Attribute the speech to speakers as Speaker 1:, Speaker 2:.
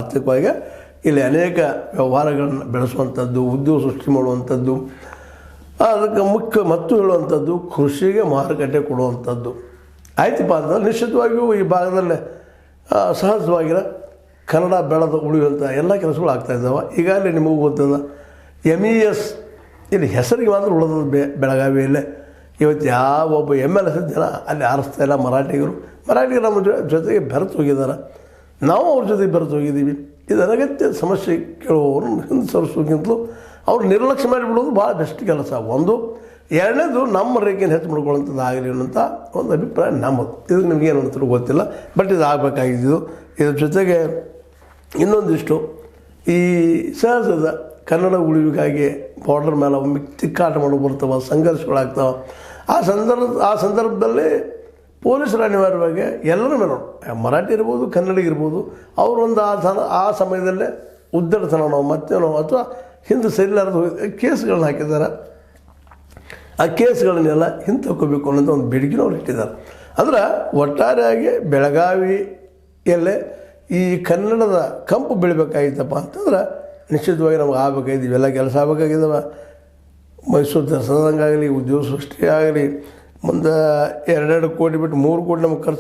Speaker 1: ಆರ್ಥಿಕವಾಗಿ ಇಲ್ಲಿ ಅನೇಕ ವ್ಯವಹಾರಗಳನ್ನು ಬೆಳೆಸುವಂಥದ್ದು, ಉದ್ಯೋಗ ಸೃಷ್ಟಿ ಮಾಡುವಂಥದ್ದು, ಅದಕ್ಕೆ ಮುಖ್ಯ ಮತ್ತು ಹೇಳುವಂಥದ್ದು ಕೃಷಿಗೆ ಮಾರುಕಟ್ಟೆ ಕೊಡುವಂಥದ್ದು ಆಯ್ತಪ್ಪ ಅಂತಂದ್ರೆ ನಿಶ್ಚಿತವಾಗಿಯೂ ಈ ಭಾಗದಲ್ಲೇ ಸಹಜವಾಗಿರೋ ಕನ್ನಡ ಬೆಳೆದು ಉಳಿಯುವಂಥ ಎಲ್ಲ ಕೆಲಸಗಳು ಆಗ್ತಾಯಿದ್ದಾವೆ. ಈಗಾಗಲೇ ನಿಮಗೂ ಗೊತ್ತದ MES ಇಲ್ಲಿ ಹೆಸರಿಗೆ ಮಾತ್ರ ಉಳಿದ ಬೆಳಗಾವಿಯಲ್ಲೇ ಇವತ್ತು ಯಾವ ಒಬ್ಬ MLS ಜನ ಅಲ್ಲಿ ಆರಿಸ್ತಾ ಇಲ್ಲ. ಮರಾಠಿಗರು ನಮ್ಮ ಜೊತೆಗೆ ಬೆರೆತು ಹೋಗಿದ್ದಾರೆ, ನಾವು ಅವ್ರ ಜೊತೆಗೆ ಬೆರೆತು ಹೋಗಿದ್ದೀವಿ. ಇದು ಅನಗತ್ಯ ಸಮಸ್ಯೆ ಕೇಳುವವರು ಹಿಂದೆ ಸರಿಸೋಕ್ಕಿಂತಲೂ ಅವ್ರು ನಿರ್ಲಕ್ಷ್ಯ ಮಾಡಿಬಿಡೋದು ಭಾಳ ಬೆಸ್ಟ್ ಕೆಲಸ. ಒಂದು ಎರಡನೇದು ನಮ್ಮ ರೇಖೆಯನ್ನು ಹೆಚ್ಚು ಮಾಡ್ಕೊಳ್ಳೋಂಥದ್ದು ಆಗಲಿ ಅನ್ನೋಂಥ ಒಂದು ಅಭಿಪ್ರಾಯ ನಮ್ಮದು. ಇದು ನಿಮಗೇನು ಅಂತ ಗೊತ್ತಿಲ್ಲ, ಬಟ್ ಇದು ಆಗಬೇಕಾಗಿದ್ದು. ಇದ್ರ ಜೊತೆಗೆ ಇನ್ನೊಂದಿಷ್ಟು ಈ ಸಹಜದ ಕನ್ನಡ ಉಳಿವಿಗಾಗಿ ಬಾರ್ಡರ್ ಮೇಲೆ ಒಮ್ಮೆ ತಿಕ್ಕಾಟ ಮಾಡೋ ಬರ್ತಾವೆ, ಸಂಘರ್ಷಗಳಾಗ್ತಾವೆ. ಆ ಸಂದರ್ಭದಲ್ಲಿ ಪೊಲೀಸರು ಅನಿವಾರ್ಯವಾಗಿ ಎಲ್ಲರ ಮೇಲೆ ಮರಾಠಿ ಇರ್ಬೋದು, ಕನ್ನಡಿಗಿರ್ಬೋದು, ಅವರೊಂದು ಆ ಸಮಯದಲ್ಲೇ ಉದ್ದಟತನೋ ಮತ್ತೇನೋ ಅಥವಾ ಹಿಂದೆ ಸರಿಲಾರದು ಕೇಸ್ಗಳನ್ನ ಹಾಕಿದ್ದಾರೆ. ಆ ಕೇಸ್ಗಳನ್ನೆಲ್ಲ ಹಿಂತಕೋಬೇಕು ಅನ್ನೋದು ಒಂದು ಬೇಡಿಕೆನೂ ಅವ್ರು ಇಟ್ಟಿದ್ದಾರೆ. ಅಂದ್ರೆ ಒಟ್ಟಾರೆಯಾಗಿ ಬೆಳಗಾವಿಯಲ್ಲೇ ಈ ಕನ್ನಡದ ಕಂಪು ಬೆಳಿಬೇಕಾಗಿತ್ತಪ್ಪ ಅಂತಂದ್ರೆ ನಿಶ್ಚಿತವಾಗಿ ನಮ್ಗೆ ಆಗಬೇಕಾಗಿದ್ದು ಇವೆಲ್ಲ ಕೆಲಸ ಆಗಬೇಕಾಗಿದ್ದಾವೆ. ಮೈಸೂರು ದಸರಾದಂಗಾಗಲಿ, ಉದ್ಯೋಗ ಸೃಷ್ಟಿ ಆಗಲಿ, ಮುಂದೆ 2 ಕೋಟಿ ಬಿಟ್ಟು 3 ಕೋಟಿ ನಮ್ಗೆ ಖರ್ಚು